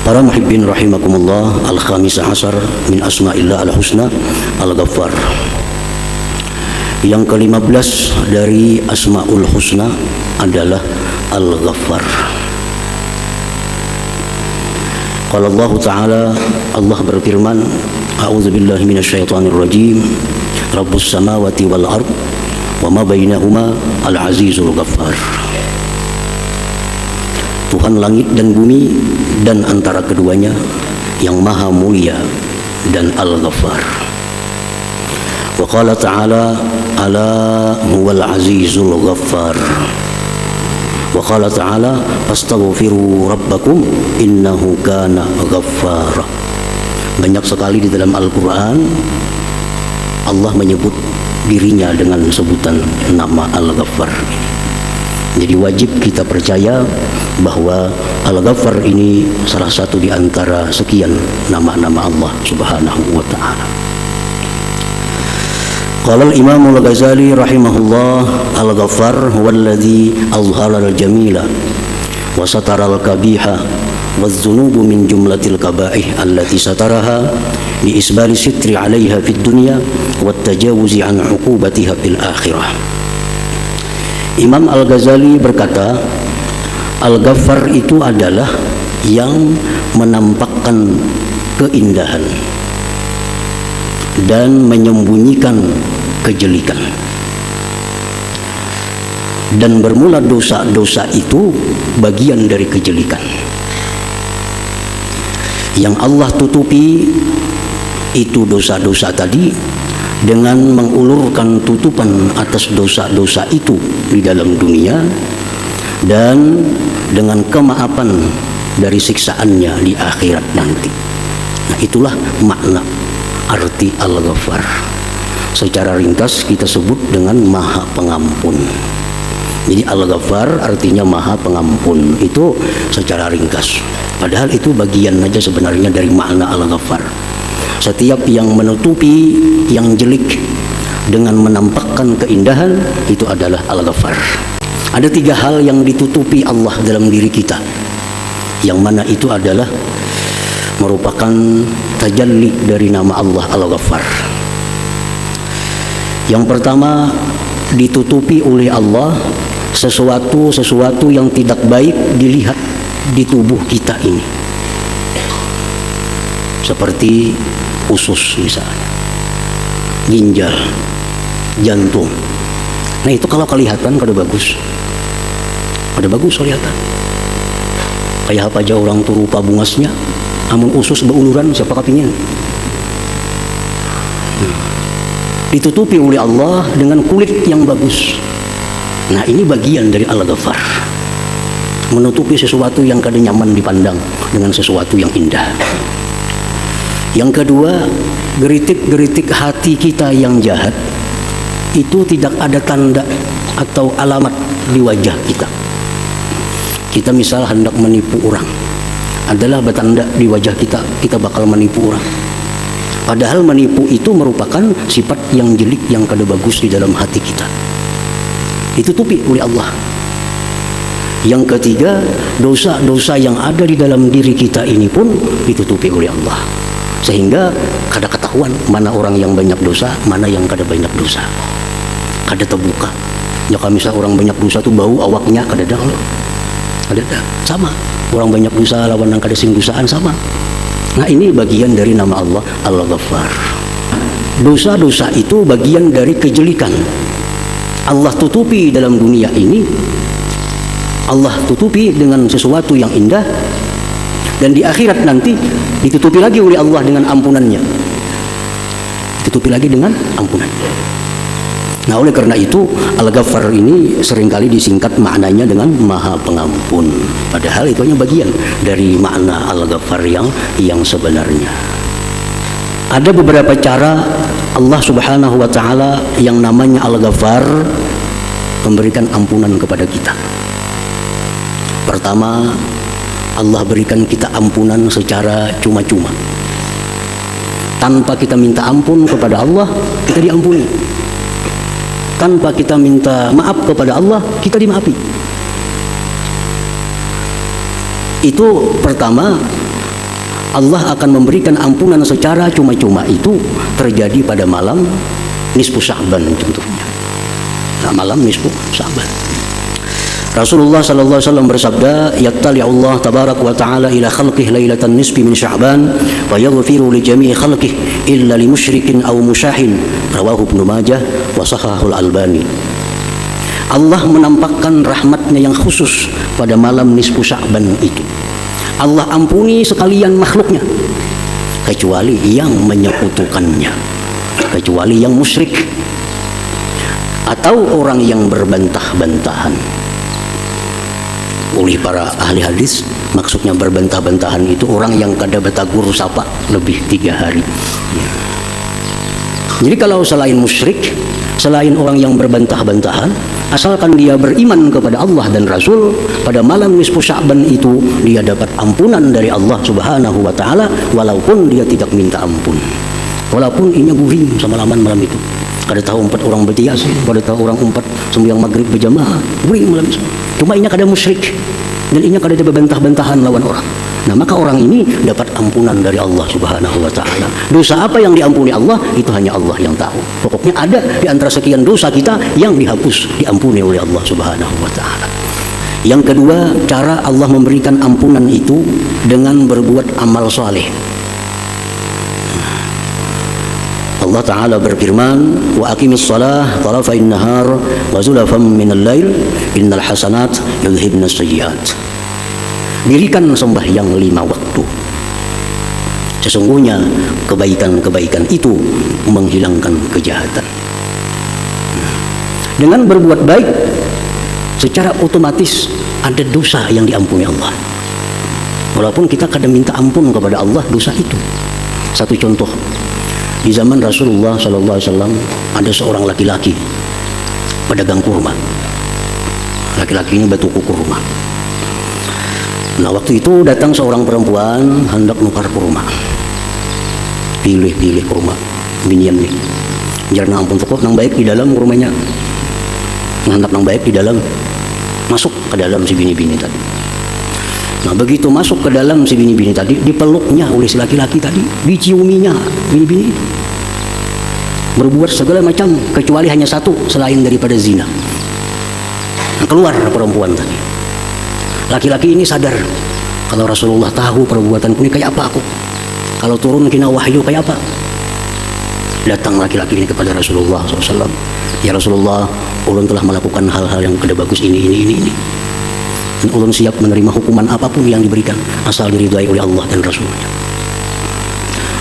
Para muhibbin rahimakumullah, al-khamisah asar min asma'illah al-husna al-ghaffar. Yang ke-15 dari asma'ul husna adalah al-ghaffar. Qala Allah Ta'ala, Allah berfirman, a'udzubillahi minasyaitonir rajim, rabbus samawati wal ard wa ma bainahuma al-azizul ghaffar. Tuhan langit dan bumi dan antara keduanya yang maha mulia dan al-ghaffar. Wa qala ta'ala, ala huwal azizul ghaffar. Wa qala ta'ala, fastaghfiru rabbakum innahu kana ghaffara. Banyak sekali di dalam Al-Quran Allah menyebut dirinya dengan sebutan nama Al-Ghaffar. Jadi wajib kita percaya bahwa Al-Ghaffar ini salah satu di antara sekian nama-nama Allah Subhanahu wa ta'ala. Qala al-Imam al-Ghazali rahimahullah, Al-Ghaffar huwa alladhi azhara al-jamila wa satara al-kabiha wadh-dhunubu min jumlatil kaba'ih allati sataraha bi isbali sitri 'alayha fid dunya wat tajawuzi an 'uqubatiha fil akhirah. Imam Al-Ghazali berkata, Al-Ghaffar itu adalah yang menampakkan keindahan dan menyembunyikan kejelikan. Dan bermula dosa-dosa itu bagian dari kejelikan. Yang Allah tutupi itu dosa-dosa tadi dengan mengulurkan tutupan atas dosa-dosa itu di dalam dunia dan dengan kemaafan dari siksaannya di akhirat nanti. Nah, itulah makna arti Al-Ghaffar. Secara ringkas kita sebut dengan Maha Pengampun. Jadi Al-Ghaffar artinya Maha Pengampun, itu secara ringkas. Padahal itu bagian aja sebenarnya dari makna Al-Ghaffar. Setiap yang menutupi yang jelek dengan menampakkan keindahan itu adalah Al-Ghaffar. Ada 3 hal yang ditutupi Allah dalam diri kita, yang mana itu adalah merupakan tajalli dari nama Allah Al-Ghaffar. Yang pertama, ditutupi oleh Allah sesuatu yang tidak baik dilihat di tubuh kita ini, seperti usus misalnya, ginjal, jantung. Nah itu kalau kelihatan kada bagus kelihatan. Kayak apa aja orang tuh rupa bungasnya, amun usus beuluran siapa kapingin. Ditutupi oleh Allah dengan kulit yang bagus. Nah ini bagian dari Al-Ghaffar, menutupi sesuatu yang kada nyaman dipandang dengan sesuatu yang indah. Yang kedua, geritik-geritik hati kita yang jahat itu tidak ada tanda atau alamat di wajah kita. Kita misal hendak menipu orang, adalah bertanda di wajah kita bakal menipu orang. Padahal menipu itu merupakan sifat yang jelek yang kada bagus di dalam hati kita. Ditutupi oleh Allah. Yang ketiga, dosa-dosa yang ada di dalam diri kita ini pun ditutupi oleh Allah, sehingga kada ketahuan mana orang yang banyak dosa, mana yang kada banyak dosa. Kada terbuka. Ya kalau misal orang banyak dosa tuh bau awaknya kada ada, sama. Orang banyak dosa lawan yang kada sing dosaan sama. Nah ini bagian dari nama Allah Al-Ghaffar. Dosa-dosa itu bagian dari kejelikan. Allah tutupi dalam dunia ini, Allah tutupi dengan sesuatu yang indah, dan di akhirat nanti ditutupi lagi oleh Allah dengan ampunannya. Ditutupi lagi dengan ampunannya. Nah oleh karena itu Al-Ghaffar ini seringkali disingkat maknanya dengan Maha Pengampun. Padahal itu hanya bagian dari makna Al-Ghaffar yang sebenarnya. Ada beberapa cara Allah Subhanahu wa ta'ala yang namanya Al-Ghaffar memberikan ampunan kepada kita. Pertama, Allah berikan kita ampunan secara cuma-cuma. Tanpa kita minta ampun kepada Allah, kita diampuni. Tanpa kita minta maaf kepada Allah, kita dimaafi. Itu pertama, Allah akan memberikan ampunan secara cuma-cuma itu terjadi pada malam nisfu Sya'ban contohnya. Nah, malam nisfu Sya'ban. Rasulullah sallallahu alaihi wasallam bersabda, "Yattali'u Allah tabarak wa ta'ala ila khalqihi lailatan nisfi min Sya'ban wa yaghfiru li jami'i khalqihi illa li musyrikin aw musyahin." Rawahu Ibnu Majah wa shahahul Albani. Allah menampakkan rahmatnya yang khusus pada malam nisfu Sya'ban itu. Allah ampuni sekalian makhluknya kecuali yang menyekutukannya, kecuali yang musyrik atau orang yang berbantah-bantahan. Oleh para ahli hadis, maksudnya berbantah-bantahan itu orang yang kada batagur sapa lebih 3 hari. Jadi kalau selain musyrik, selain orang yang berbantah-bantahan, asalkan dia beriman kepada Allah dan Rasul, pada malam nisfu Sya'ban itu dia dapat ampunan dari Allah Subhanahu wa taala walaupun dia tidak minta ampun. Walaupun inya guring semalaman malam itu. Kada tahu 4 orang bertias, kada tahu orang 4 sembahyang maghrib berjamaah, guring malam itu. Cuma inya kada musyrik dan inya kada ada bantah-bantahan lawan orang. Nah, maka orang ini dapat ampunan dari Allah Subhanahu wa taala. Dosa apa yang diampuni Allah itu hanya Allah yang tahu. Pokoknya ada di antara sekian dosa kita yang dihapus, diampuni oleh Allah Subhanahu wa taala. Yang kedua, cara Allah memberikan ampunan itu dengan berbuat amal saleh. Allah Ta'ala berfirman, wa aqimis salah tarafain nahar wa zulafan minal lail innal hasanat yudhibna sayyiat. Dirikan sembahyang 5 waktu. Sesungguhnya kebaikan-kebaikan itu menghilangkan kejahatan. Dengan berbuat baik, secara otomatis ada dosa yang diampuni Allah. Walaupun kita kadang minta ampun kepada Allah dosa itu. Satu contoh, di zaman Rasulullah SAW ada seorang laki-laki pedagang kurma. Laki-laki ini batu kurma. Nah, waktu itu datang seorang perempuan hendak nukar kurma. Pilih kurma binian nih. Jarna ampun pokok nang baik di dalam kurmanya. Hendak nang baik di dalam. Masuk ke dalam si bini-bini tadi. Nah, begitu masuk ke dalam si bini-bini tadi, dipeluknya oleh si laki-laki tadi, diciuminya bini-bini itu. Berbuat segala macam kecuali hanya satu selain daripada zina. Nah, keluar perempuan tadi. Laki-laki ini sadar, kalau Rasulullah tahu perbuatanku ini kayak apa aku, kalau turun kena wahyu kayak apa. Datang laki-laki ini kepada Rasulullah SAW. Ya Rasulullah, ulun telah melakukan hal-hal yang kada bagus ini. Dan ulun siap menerima hukuman apapun yang diberikan asal diridhai oleh Allah dan Rasulnya.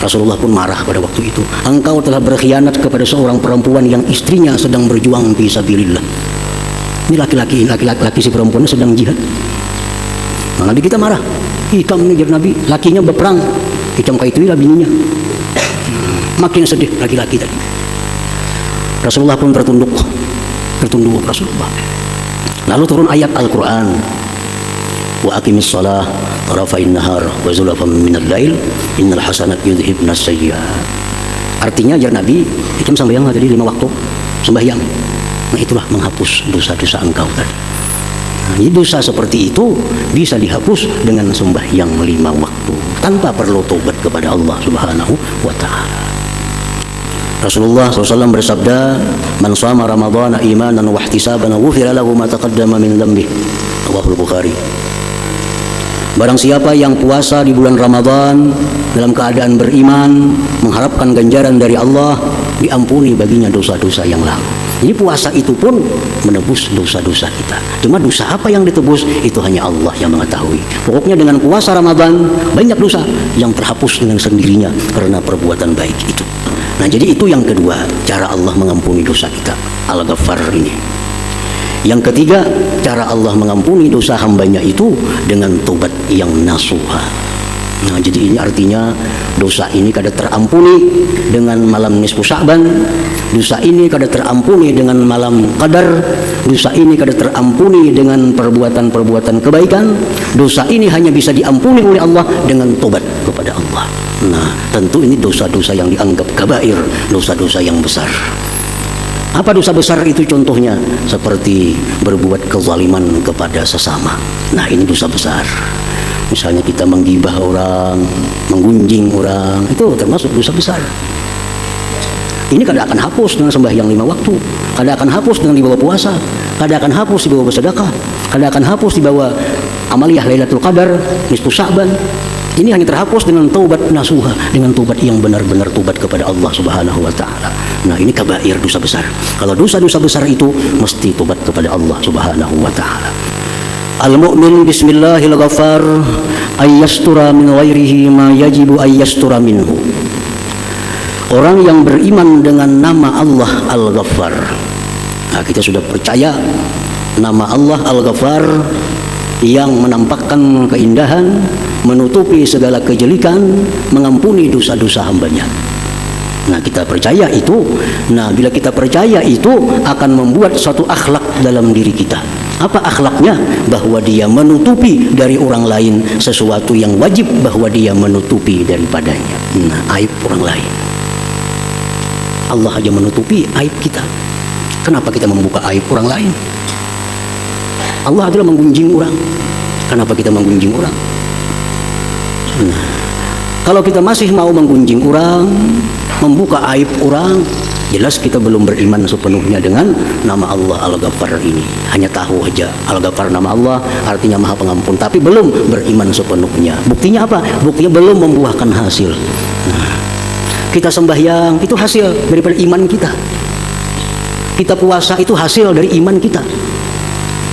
Rasulullah pun marah pada waktu itu. Engkau telah berkhianat kepada seorang perempuan yang istrinya sedang berjuang fi sabilillah. Ini laki-laki si perempuan sedang jihad. Nah, Nabi kita marah. Hitam nih Nabi, lakinya berperang. Hitam kayak itu lah bininya. Makin sedih laki-laki tadi. Rasulullah pun tertunduk Rasulullah. Lalu turun ayat Al-Quran. Wa aqimis salah tarafain nahar wa zulafan minal lail innal hasanat yudhibna sayyiat. Artinya jar Nabi, hitam sembahyang tadi 5 waktu sembahyang. Nah, itulah menghapus dosa-dosa engkau tadi. Nah, dosa seperti itu bisa dihapus dengan sembahyang 5 waktu tanpa perlu tobat kepada Allah Subhanahu wa taala. Rasulullah SAW bersabda, "Man shama Ramadhana imanan wa ihtisaban ghufira lahu ma taqaddama min dhanbihi." Rawahul Bukhari. Barang siapa yang puasa di bulan Ramadan dalam keadaan beriman, mengharapkan ganjaran dari Allah, diampuni baginya dosa-dosa yang lalu. Jadi puasa itu pun menebus dosa-dosa kita. Cuma dosa apa yang ditebus itu hanya Allah yang mengetahui. Pokoknya dengan puasa Ramadan banyak dosa yang terhapus dengan sendirinya karena perbuatan baik itu. Nah, jadi itu yang kedua, cara Allah mengampuni dosa kita, Al-Ghaffar ini. Yang ketiga, cara Allah mengampuni dosa hambanya itu dengan tobat yang nasuha. Nah, jadi ini artinya dosa ini kada terampuni dengan malam nisfu Sya'ban, dosa ini kada terampuni dengan malam Qadar, dosa ini kada terampuni dengan perbuatan-perbuatan kebaikan, dosa ini hanya bisa diampuni oleh Allah dengan tobat kepada Allah. Nah, tentu ini dosa-dosa yang dianggap kabair, dosa-dosa yang besar. Apa dosa besar itu contohnya? Seperti berbuat kezaliman kepada sesama. Nah, ini dosa besar. Misalnya kita menggibah orang, menggunjing orang, itu termasuk dosa besar. Ini kada akan hapus dengan sembahyang 5 waktu, kada akan hapus dengan dibawa puasa, kada akan hapus dibawa bersedekah, kada akan hapus dibawa amaliyah Lailatul Qadar, nisfu Sya'ban. Ini hanya terhapus dengan taubat nasuha, dengan taubat yang benar-benar taubat kepada Allah Subhanahu wa taala. Nah, ini kabair, dosa besar. Kalau dosa-dosa besar itu mesti taubat kepada Allah Subhanahu wa taala. Al-mu'min bismillahil ghafar ayyastura min ghairihi ma yajibu ayyastura minhu. Orang yang beriman dengan nama Allah Al-Ghaffar. Nah, kita sudah percaya nama Allah Al-Ghaffar yang menampakkan keindahan, menutupi segala kejelekan, mengampuni dosa-dosa hambanya. Nah, kita percaya itu. Nah, bila kita percaya itu akan membuat suatu akhlak dalam diri kita. Apa akhlaknya? Bahwa dia menutupi dari orang lain sesuatu yang wajib bahwa dia menutupi daripadanya. Nah, aib orang lain. Allah aja menutupi aib kita. Kenapa kita membuka aib orang lain? Allah adalah menggunjing orang. Kenapa kita menggunjing orang? Nah, kalau kita masih mau menggunjing orang, membuka aib orang, jelas kita belum beriman sepenuhnya dengan nama Allah Al-Ghaffar ini. Hanya tahu aja Al-Ghaffar nama Allah artinya Maha Pengampun, tapi belum beriman sepenuhnya. Buktinya apa? Buktinya belum membuahkan hasil. Nah, kita sembahyang itu hasil daripada iman kita. Kita puasa itu hasil dari iman kita.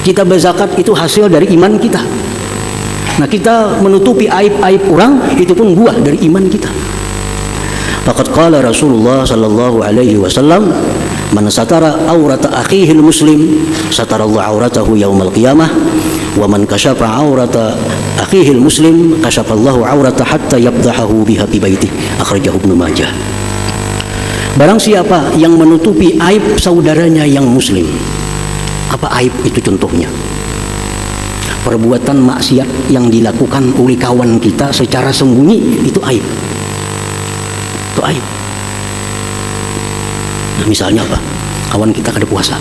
Kita berzakat itu hasil dari iman kita. Nah, kita menutupi aib-aib orang itu pun buah dari iman kita. Faqad qala Rasulullah sallallahu alaihi wasallam, "Man satara aurata akhihil muslim, satarallahu auratahu yaumal qiyamah, wa man kashafa aurata akhihil muslim, kashafallahu aurata hatta yabdahahu biha fi baitih." Akhrajahu Ibnu Majah. Barang siapa yang menutupi aib saudaranya yang muslim. Apa aib itu contohnya? Perbuatan maksiat yang dilakukan oleh kawan kita secara sembunyi, itu aib. Itu aib. Nah, misalnya apa? Kawan kita kada puasa,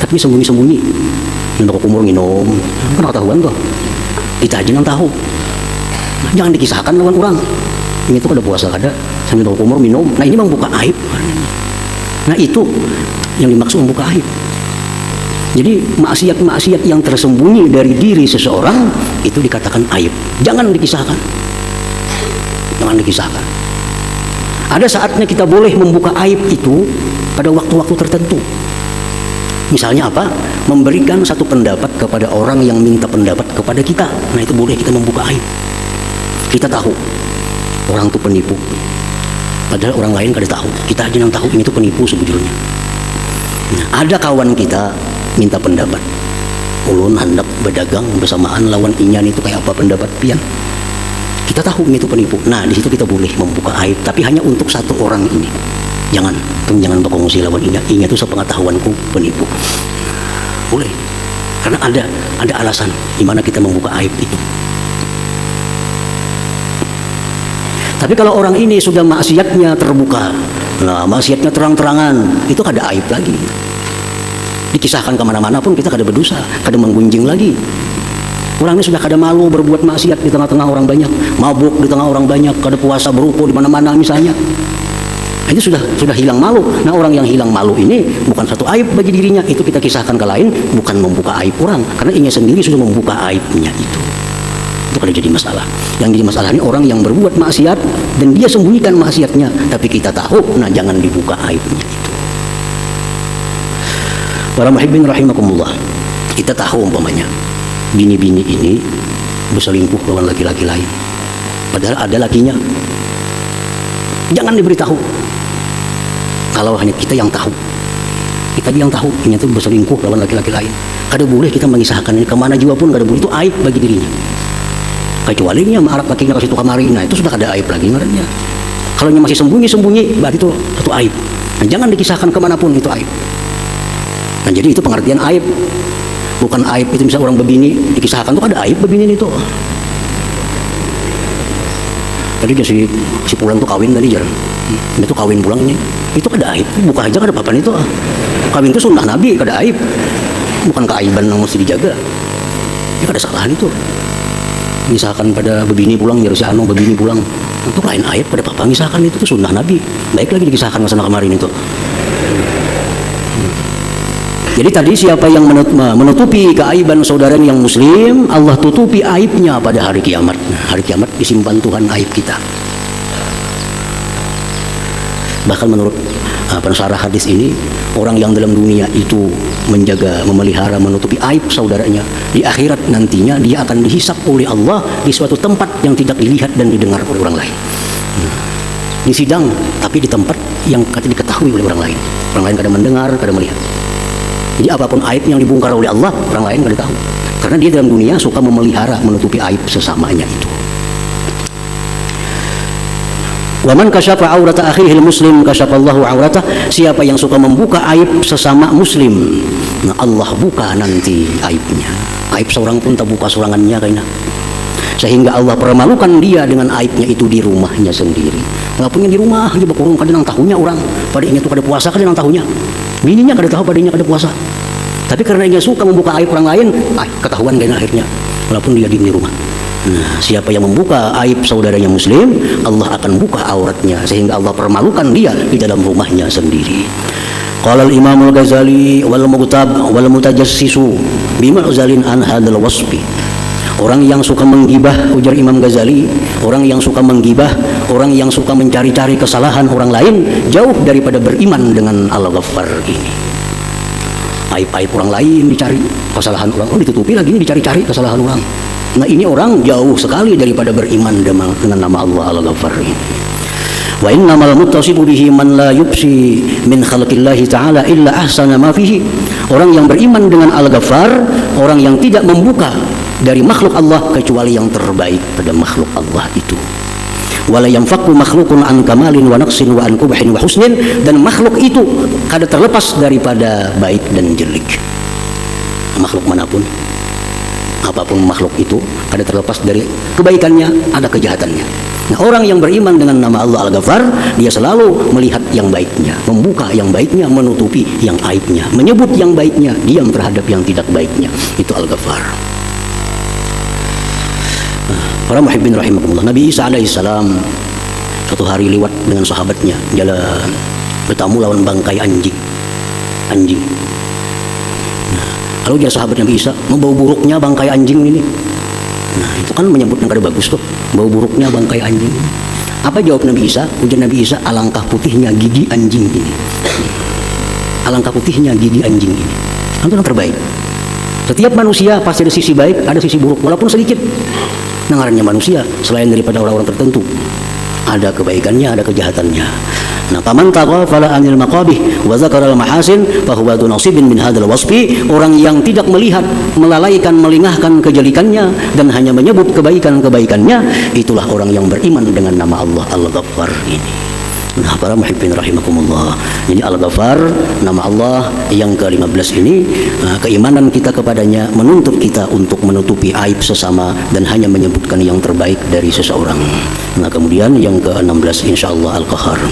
tapi sembunyi-sembunyi nembak kumur minum, kan ketahuan tuh. Kita aja yang tahu. Nah, jangan dikisahkan lawan orang. Ini tuh kada puasa kada, sambil nembak kumur minum. Nah, ini membuka aib. Nah, itu yang dimaksud membuka aib. Jadi maksiat-maksiat yang tersembunyi dari diri seseorang itu dikatakan aib. Jangan dikisahkan. Jangan dikisahkan. Ada saatnya kita boleh membuka aib itu pada waktu-waktu tertentu. Misalnya apa? Memberikan satu pendapat kepada orang yang minta pendapat kepada kita. Nah, itu boleh kita membuka aib. Kita tahu orang itu penipu. Padahal orang lain kada tahu. Kita aja yang tahu ini itu penipu sebetulnya. Nah, ada kawan kita minta pendapat. Ulun hendak berdagang bersamaan lawan inyan itu kayak apa pendapat pian. Kita tahu ini itu penipu. Nah, di situ kita boleh membuka aib, tapi hanya untuk satu orang ini. Jangan berkongsi lawan inya. Inya itu sepengetahuanku penipu. Boleh. Karena ada alasan di mana kita membuka aib itu. Tapi kalau orang ini sudah maksiatnya terbuka, nah maksiatnya terang-terangan, itu kada aib lagi. Dikisahkan kemana-mana pun kita kada berdosa, kada menggunjing lagi. Orangnya sudah kada malu berbuat maksiat di tengah-tengah orang banyak, mabuk di tengah orang banyak, kada puasa berupa di mana-mana misalnya. Itu sudah hilang malu. Nah, orang yang hilang malu ini bukan satu aib bagi dirinya, itu kita kisahkan ke lain, bukan membuka aib orang, karena inya sendiri sudah membuka aibnya itu. Itu kada jadi masalah. Yang jadi masalah ini orang yang berbuat maksiat dan dia sembunyikan maksiatnya, tapi kita tahu, nah jangan dibuka aibnya itu. Para muhibbin rahimakumullah, kita tahu umpamanya bini-bini ini berselingkuh lawan laki-laki lain, padahal ada lakinya. Jangan diberitahu. Kalau hanya kita yang tahu, kita yang tahu ini tuh berselingkuh lawan laki-laki lain, kada boleh kita mengisahkan ini kemana juga pun, kada boleh. Itu aib bagi dirinya. Kecuali nya marah lakinya ke situ kamari, nah itu sudah kada aib lagi ngarannya. Kalau nya masih sembunyi-sembunyi, berarti itu satu aib. Nah, jangan dikisahkan kemanapun, itu aib. Nah, jadi itu pengertian aib. Bukan aib itu misalnya orang bebini dikisahkan tuh ada aib bebini itu. Tadi dia si pulang tuh kawin tadi jarang. Itu kawin pulang ini. Itu ada aib. Buka aja kada apa-apa itu. Kawin itu sunnah Nabi, kada aib. Bukan keaiban yang mesti dijaga. Ya kada salah itu. misalkan pada begini pulang ya si anu begini pulang itu lain aib pada papa misalkan itu tuh sunnah Nabi baik lagi dikisahkan kesana kemarin itu. Jadi tadi siapa yang menutupi keaiban saudaranya yang muslim, Allah tutupi aibnya pada hari kiamat. Hari kiamat disimpan Tuhan aib kita. Bahkan menurut pensarah hadis ini, orang yang dalam dunia itu menjaga, memelihara, menutupi aib saudaranya, di akhirat nantinya dia akan dihisap oleh Allah di suatu tempat yang tidak dilihat dan didengar oleh orang lain. Di sidang, tapi di tempat yang diketahui oleh orang lain. Orang lain kadang mendengar, kadang melihat. Jadi apapun aib yang dibongkar oleh Allah, orang lain kadang tahu. Karena dia dalam dunia suka memelihara, menutupi aib sesamanya itu. Waman kasyafa aurata akhihil muslim kasyafallahu auratah. Siapa yang suka membuka aib sesama muslim, nah Allah buka nanti aibnya. Aib seorang pun tak buka sorangannya kayaknya. Sehingga Allah permalukan dia dengan aibnya itu di rumahnya sendiri. Walaupun di rumah dia berkurung kadang tahunya orang, padanya tuh kada puasa kadang tahunya. Bininya kada tahu, padanya kada puasa. Tapi karena dia suka membuka aib orang lain, ketahuan kayaknya akhirnya. Walaupun dia di rumah. Nah, siapa yang membuka aib saudaranya muslim, Allah akan buka auratnya sehingga Allah permalukan dia di dalam rumahnya sendiri. Qala al-Imam al-Ghazali wal mughtab wal mutajassisu bima'zalin an hadzal wasfi. Orang yang suka menggibah, ujar Imam Ghazali, orang yang suka menggibah, orang yang suka mencari-cari kesalahan orang lain jauh daripada beriman dengan Al-Ghaffar ini. Aib-aib orang lain dicari, kesalahan orang ditutupi lagi dicari-cari kesalahan orang. Nah ini orang jauh sekali daripada beriman dengan nama Allah Al-Ghaffar ini. Wa innamal muttasifu bihi man la yubsi min khalqillahi ta'ala illa ahsana ma fihi. Orang yang beriman dengan Al-Ghaffar, orang yang tidak membuka dari makhluk Allah kecuali yang terbaik pada makhluk Allah itu. Wala yanfaqu makhluqun an kamalin wa naqsin wa an qubhin wa husnin. Dan makhluk itu kada terlepas daripada baik dan jelek. Makhluk manapun, apapun makhluk itu ada terlepas dari kebaikannya, ada kejahatannya. Nah, orang yang beriman dengan nama Allah Al-Ghaffar, dia selalu melihat yang baiknya, membuka yang baiknya, menutupi yang aibnya, menyebut yang baiknya, diam terhadap yang tidak baiknya. Itu Al-Ghaffar. Para muhibbin rahimakumullah, Nabi Isa alaihissalam suatu hari lewat dengan sahabatnya jalan, bertamu lawan bangkai anjing. Lalu dia sahabat Nabi Isa, membau buruknya bangkai anjing ini. Nah, itu kan menyebutnya kada bagus tuh, bau buruknya bangkai anjing. Apa jawab Nabi Isa? Ujar Nabi Isa, alangkah putihnya gigi anjing ini. Alangkah putihnya gigi anjing ini. Itu yang terbaik. Setiap manusia pasti ada sisi baik, ada sisi buruk, walaupun sedikit. Nah, ngarannya manusia selain daripada orang-orang tertentu, ada kebaikannya, ada kejahatannya. Nah, faman taghafala 'anil maqabih wa dzakara al-mahasin fa huwa dzu nasibin min hadzal wasfi. Orang yang tidak melihat, melalaikan, melingahkan kejelekannya dan hanya menyebut kebaikan-kebaikannya, itulah orang yang beriman dengan nama Allah Al-Ghaffar ini. Nah, para muhibbin rahimakumullah, jadi Al-Ghaffar, nama Allah yang ke-15 ini, keimanan kita kepadanya menuntut kita untuk menutupi aib sesama dan hanya menyebutkan yang terbaik dari seseorang. Nah, kemudian yang ke-16 insyaallah Al-Qahhar.